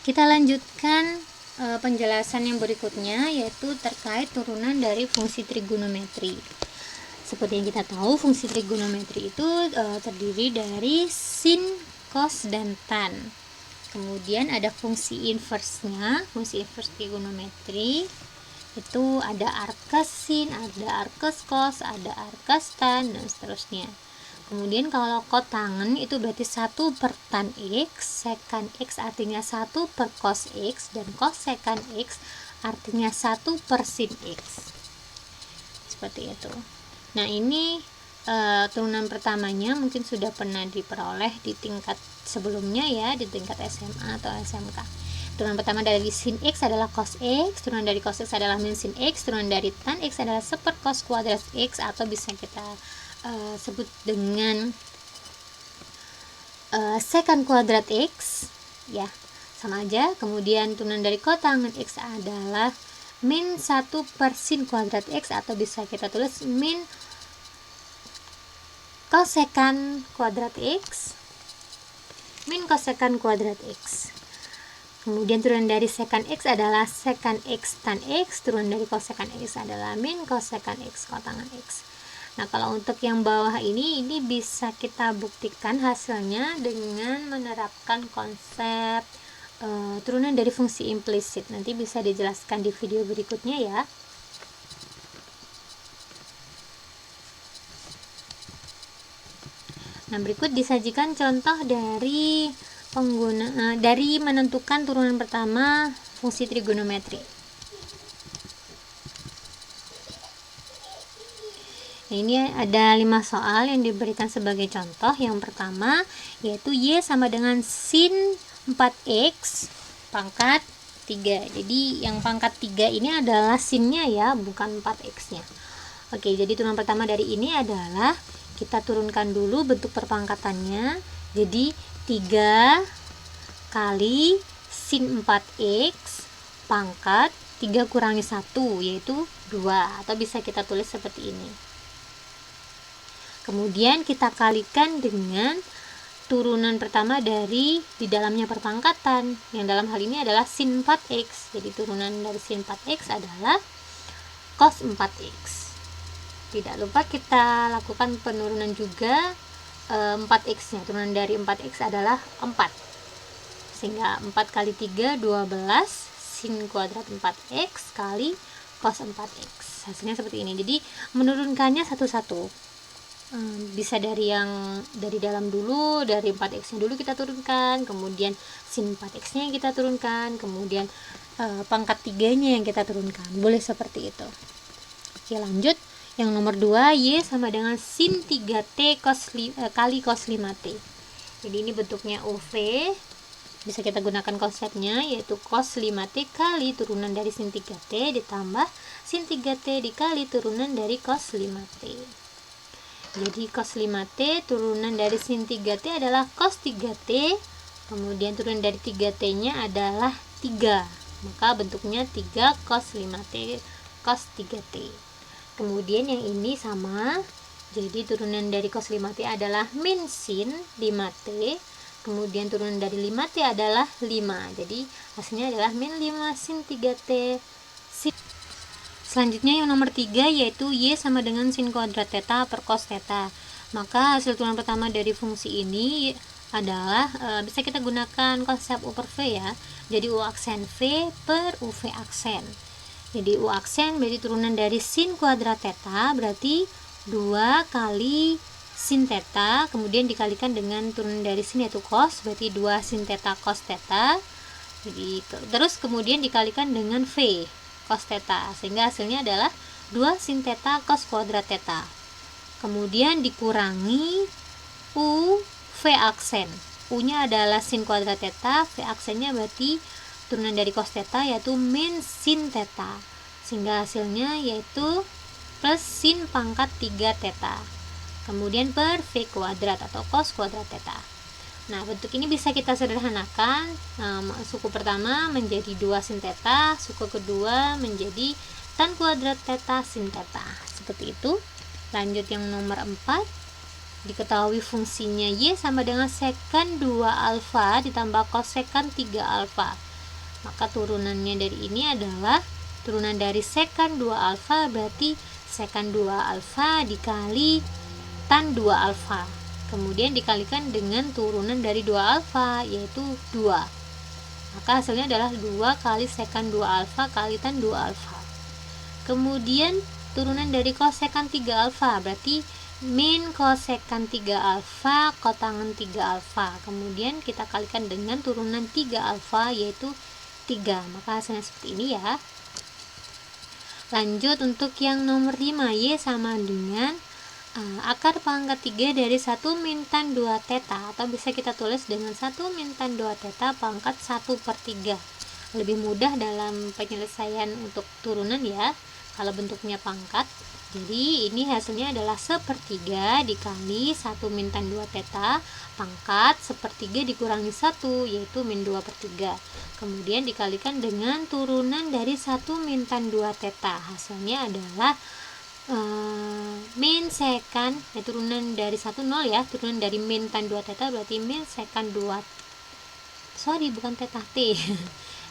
Kita lanjutkan penjelasan yang berikutnya, yaitu terkait turunan dari fungsi trigonometri. Seperti yang kita tahu, fungsi trigonometri itu terdiri dari sin, cos, dan tan. Kemudian ada fungsi inverse-nya. Fungsi inverse trigonometri itu ada arcus sin, ada arcus cos, ada arcus tan, dan seterusnya. Kemudian kalau kotangen itu berarti 1 per tan X, secant X artinya 1 per cos X, dan cosecant X artinya 1 per sin X. Seperti itu. Nah, ini turunan pertamanya mungkin sudah pernah diperoleh di tingkat sebelumnya ya, di tingkat SMA atau SMK. Turunan pertama dari sin X adalah cos X, turunan dari cos X adalah min sin X, turunan dari tan X adalah 1 per cos kuadrat X, atau bisa kita sebut dengan secant kuadrat X ya, sama aja. Kemudian turunan dari kotangen X adalah min 1 per sin kuadrat X, atau bisa kita tulis min cosecant kuadrat X, min cosecant kuadrat X. Kemudian turunan dari secant X adalah secant X tan X, turunan dari cosecant X adalah min cosecant X kotangen X. Nah, kalau untuk yang bawah ini bisa kita buktikan hasilnya dengan menerapkan konsep turunan dari fungsi implisit. Nanti bisa dijelaskan di video berikutnya ya. Nah, berikut disajikan contoh dari dari menentukan turunan pertama fungsi trigonometri. Ini ada 5 soal yang diberikan sebagai contoh. Yang pertama yaitu Y sama dengan sin 4X pangkat 3. Jadi yang pangkat 3 ini adalah sinnya ya, bukan 4X nya. Oke, jadi turunan pertama dari ini adalah kita turunkan dulu bentuk perpangkatannya. Jadi 3 kali sin 4X pangkat 3 kurangi 1, yaitu 2, atau bisa kita tulis seperti ini. Kemudian kita kalikan dengan turunan pertama dari di dalamnya perpangkatan, yang dalam hal ini adalah sin 4X. Jadi turunan dari sin 4X adalah cos 4X. Tidak lupa kita lakukan penurunan juga 4X nya. Turunan dari 4X adalah 4, sehingga 4 kali 3 12 sin kuadrat 4X kali cos 4X. Hasilnya seperti ini. Jadi menurunkannya satu-satu. Bisa dari dalam dulu, dari 4X nya dulu kita turunkan, kemudian sin 4X nya yang kita turunkan, kemudian pangkat 3 nya yang kita turunkan. Boleh seperti itu. Oke, lanjut. Yang nomor 2, Y sama dengan sin 3T kali cos 5T. Jadi ini bentuknya UV. Bisa kita gunakan konsepnya, yaitu cos 5T kali turunan dari sin 3T ditambah sin 3T dikali turunan dari cos 5T. Jadi cos 5T turunan dari sin 3T adalah cos 3T, kemudian turunan dari 3T nya adalah 3, maka bentuknya 3 cos 5T cos 3T. Kemudian yang ini sama, jadi turunan dari cos 5T adalah min sin 5T, kemudian turunan dari 5T adalah 5, jadi hasilnya adalah min 5 sin 3T. Selanjutnya yang nomor 3 yaitu Y sama dengan sin kuadrat theta per cos theta. Maka hasil turunan pertama dari fungsi ini adalah bisa kita gunakan konsep U per V ya. Jadi U aksen V per UV aksen. Jadi U aksen berarti turunan dari sin kuadrat theta berarti 2 kali sin theta, kemudian dikalikan dengan turunan dari sin yaitu cos, berarti 2 sin theta cos theta. Jadi terus kemudian dikalikan dengan V cos theta, sehingga hasilnya adalah 2 sin theta cos kuadrat theta. Kemudian dikurangi U V aksen. U nya adalah sin kuadrat theta, V aksennya berarti turunan dari cos theta yaitu min sin theta, sehingga hasilnya yaitu plus sin pangkat 3 theta. Kemudian per V kuadrat atau cos kuadrat theta. Nah, bentuk ini bisa kita sederhanakan. Suku pertama menjadi 2 sin theta, suku kedua menjadi tan kuadrat theta sin theta. Seperti itu. Lanjut yang nomor 4. Diketahui fungsinya Y sama dengan secant 2 alfa ditambah cosecant 3 alfa. Maka turunannya dari ini adalah turunan dari sekan 2 alfa, berarti sekan 2 alfa dikali tan 2 alfa, kemudian dikalikan dengan turunan dari 2 alfa, yaitu 2. Maka hasilnya adalah 2 kali sekan 2 alfa kali tan 2 alfa. Kemudian turunan dari kosekan 3 alfa, berarti min kosekan 3 alfa kotangan 3 alfa. Kemudian kita kalikan dengan turunan 3 alfa, yaitu 3. Maka hasilnya seperti ini ya. Lanjut untuk yang nomor 5, Y sama dengan akar pangkat 3 dari 1 min tan 2 theta, atau bisa kita tulis dengan 1 min tan 2 theta pangkat 1/3. Lebih mudah dalam penyelesaian untuk turunan ya, kalau bentuknya pangkat. Jadi ini hasilnya adalah 1/3 dikali 1 min tan 2 theta pangkat 1/3 dikurangi 1, yaitu min 2/3. Kemudian dikalikan dengan turunan dari 1 min tan 2 theta. Hasilnya adalah min sekan, ya turunan dari 1 0 ya, turunan dari min tan 2 theta berarti min sekan 2, bukan theta t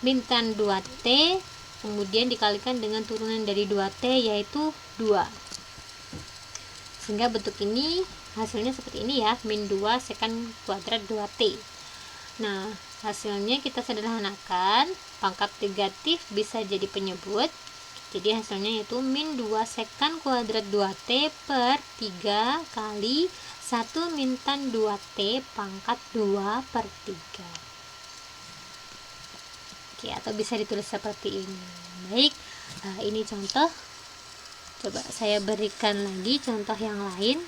min tan 2t, kemudian dikalikan dengan turunan dari 2t, yaitu 2. Sehingga bentuk ini hasilnya seperti ini ya, min 2 sekan kuadrat 2t. Nah, hasilnya kita sederhanakan, pangkat negatif bisa jadi penyebut. Jadi hasilnya yaitu min 2 sekan kuadrat 2t per 3 kali 1 min tan 2t pangkat 2/3. Oke, atau bisa ditulis seperti ini. Baik, ini contoh. Coba saya berikan lagi contoh yang lain.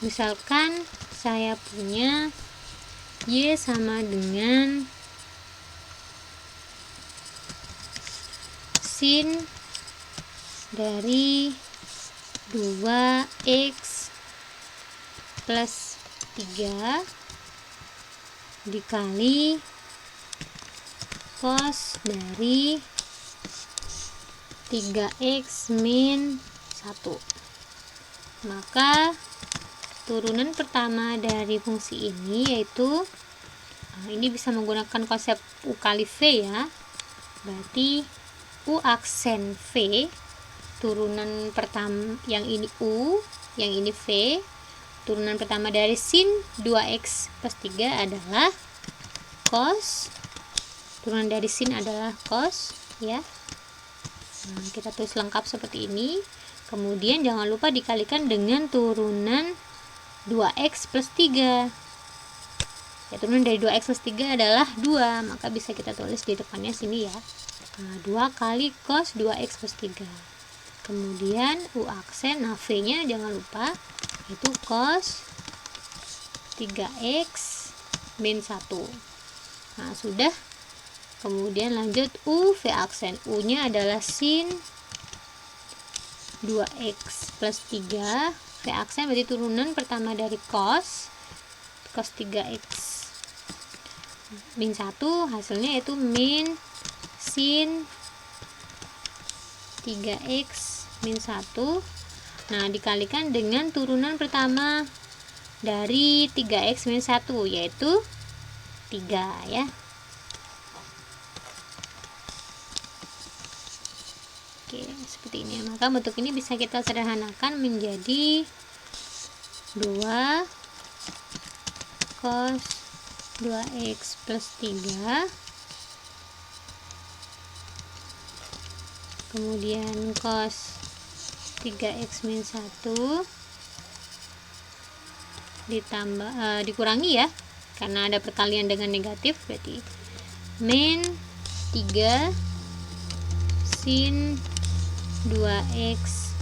Misalkan saya punya Y sama dengan sin dari 2x plus 3 dikali cos dari 3x min 1. Maka turunan pertama dari fungsi ini yaitu ini bisa menggunakan konsep U kali V ya. Berarti U aksen V, turunan pertama yang ini U, yang ini V. Turunan pertama dari sin 2x plus 3 adalah cos. Turunan dari sin adalah cos ya. Nah, kita tulis lengkap seperti ini. Kemudian jangan lupa dikalikan dengan turunan 2x plus 3. Ya, turunan dari 2x plus 3 adalah 2, maka bisa kita tulis di depannya sini ya. Nah, 2 kali cos 2x plus 3. Kemudian U aksen, nah V-nya jangan lupa, itu cos 3x min 1. Nah, sudah. Kemudian lanjut U V aksen. U-nya adalah sin 2x plus 3. V aksen berarti turunan pertama dari cos 3x min 1, hasilnya yaitu min sin 3x min 1. Nah, dikalikan dengan turunan pertama dari 3x min 1, yaitu 3 ya. Oke, seperti ini. Maka bentuk ini bisa kita sederhanakan menjadi 2 cos 2x plus 3, kemudian cos 3x min 1 ditambah dikurangi ya, karena ada perkalian dengan negatif, berarti min 3 sin 2x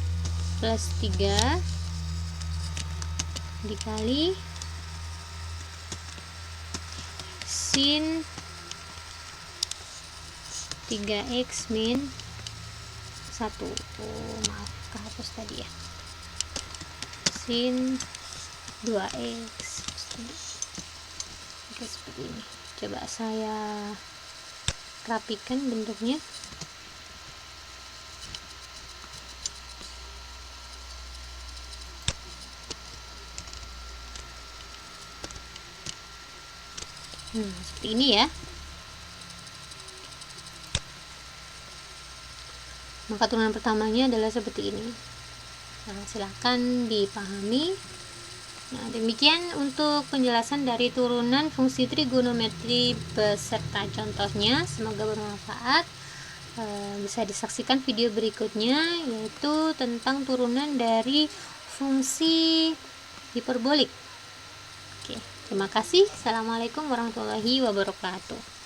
plus 3 dikali sin 3x min 1. Maaf, kehapus tadi ya. Sin 2x. Oke, seperti ini. Coba saya rapikan bentuknya. Seperti ini ya. Maka turunan pertamanya adalah seperti ini. Nah, silakan dipahami. Nah, demikian untuk penjelasan dari turunan fungsi trigonometri beserta contohnya. Semoga bermanfaat. Bisa disaksikan video berikutnya, yaitu tentang turunan dari fungsi hiperbolik. Oke, terima kasih. Assalamualaikum warahmatullahi wabarakatuh.